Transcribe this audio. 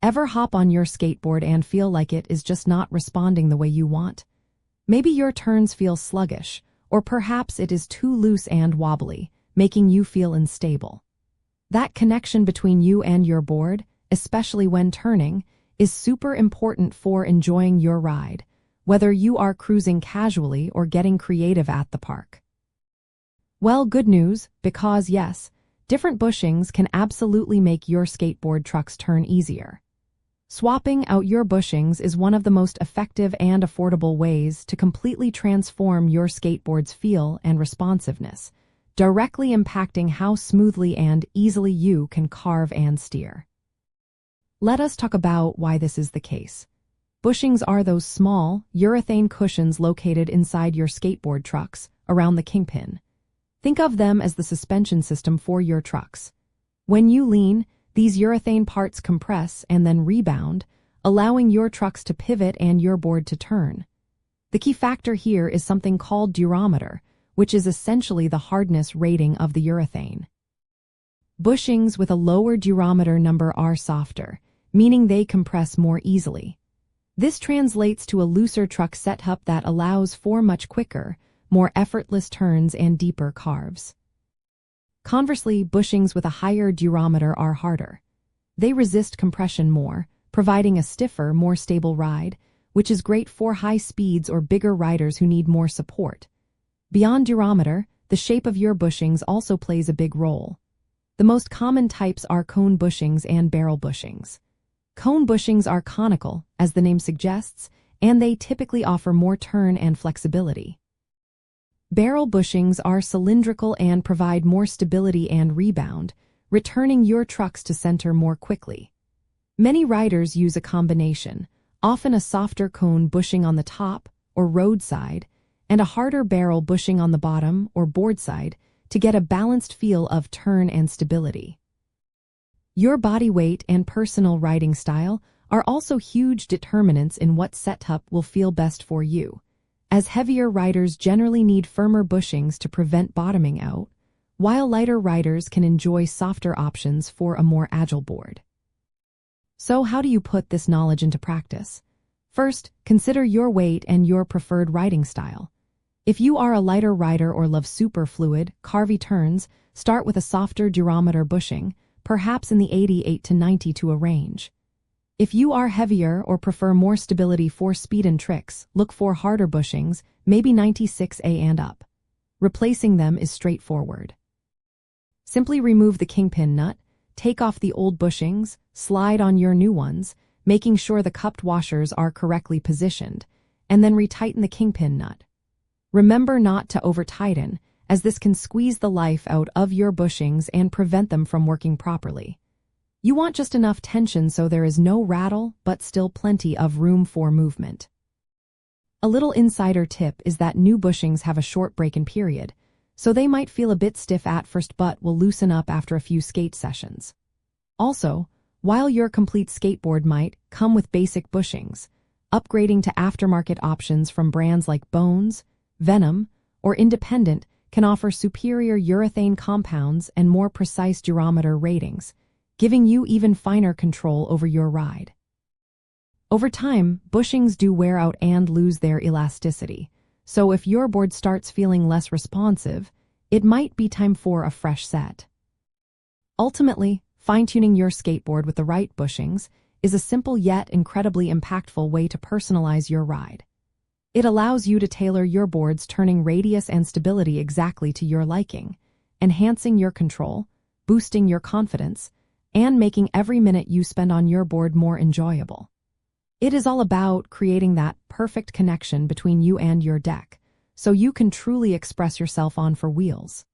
Ever hop on your skateboard and feel like it is just not responding the way you want? Maybe your turns feel sluggish, or perhaps it is too loose and wobbly, making you feel unstable. That connection between you and your board, especially when turning, is super important for enjoying your ride, whether you are cruising casually or getting creative at the park. Well, good news, because yes, different bushings can absolutely make your skateboard truck's turn easier. Swapping out your bushings is one of the most effective and affordable ways to completely transform your skateboard's feel and responsiveness, directly impacting how smoothly and easily you can carve and steer. Let us talk about why this is the case. Bushings are those small, urethane cushions located inside your skateboard trucks, around the kingpin. Think of them as the suspension system for your trucks. When you lean, these urethane parts compress and then rebound, allowing your trucks to pivot and your board to turn. The key factor here is something called durometer, which is essentially the hardness rating of the urethane. Bushings with a lower durometer number are softer, meaning they compress more easily. This translates to a looser truck setup that allows for much quicker, more effortless turns and deeper carves. Conversely, bushings with a higher durometer are harder. They resist compression more, providing a stiffer, more stable ride, which is great for high speeds or bigger riders who need more support. Beyond durometer, the shape of your bushings also plays a big role. The most common types are cone bushings and barrel bushings. Cone bushings are conical, as the name suggests, and they typically offer more turn and flexibility. Barrel bushings are cylindrical and provide more stability and rebound, returning your trucks to center more quickly. Many riders use a combination, often a softer cone bushing on the top or roadside, and a harder barrel bushing on the bottom or board side to get a balanced feel of turn and stability. Your body weight and personal riding style are also huge determinants in what setup will feel best for you, as heavier riders generally need firmer bushings to prevent bottoming out, while lighter riders can enjoy softer options for a more agile board. So how do you put this knowledge into practice? First, consider your weight and your preferred riding style. If you are a lighter rider or love super fluid, carvy turns, start with a softer durometer bushing, perhaps in the 88 to 92 range. If you are heavier or prefer more stability for speed and tricks, look for harder bushings, maybe 96A and up. Replacing them is straightforward. Simply remove the kingpin nut, take off the old bushings, slide on your new ones, making sure the cupped washers are correctly positioned, and then retighten the kingpin nut. Remember not to over-tighten, as this can squeeze the life out of your bushings and prevent them from working properly. You want just enough tension so there is no rattle, but still plenty of room for movement. A little insider tip is that new bushings have a short break-in period, so they might feel a bit stiff at first but will loosen up after a few skate sessions. Also, while your complete skateboard might come with basic bushings, upgrading to aftermarket options from brands like Bones, Venom, or Independent can offer superior urethane compounds and more precise durometer ratings, giving you even finer control over your ride. Over time, bushings do wear out and lose their elasticity, so if your board starts feeling less responsive, it might be time for a fresh set. Ultimately, fine-tuning your skateboard with the right bushings is a simple yet incredibly impactful way to personalize your ride. It allows you to tailor your board's turning radius and stability exactly to your liking, enhancing your control, boosting your confidence, and making every minute you spend on your board more enjoyable. It is all about creating that perfect connection between you and your deck, so you can truly express yourself on four wheels.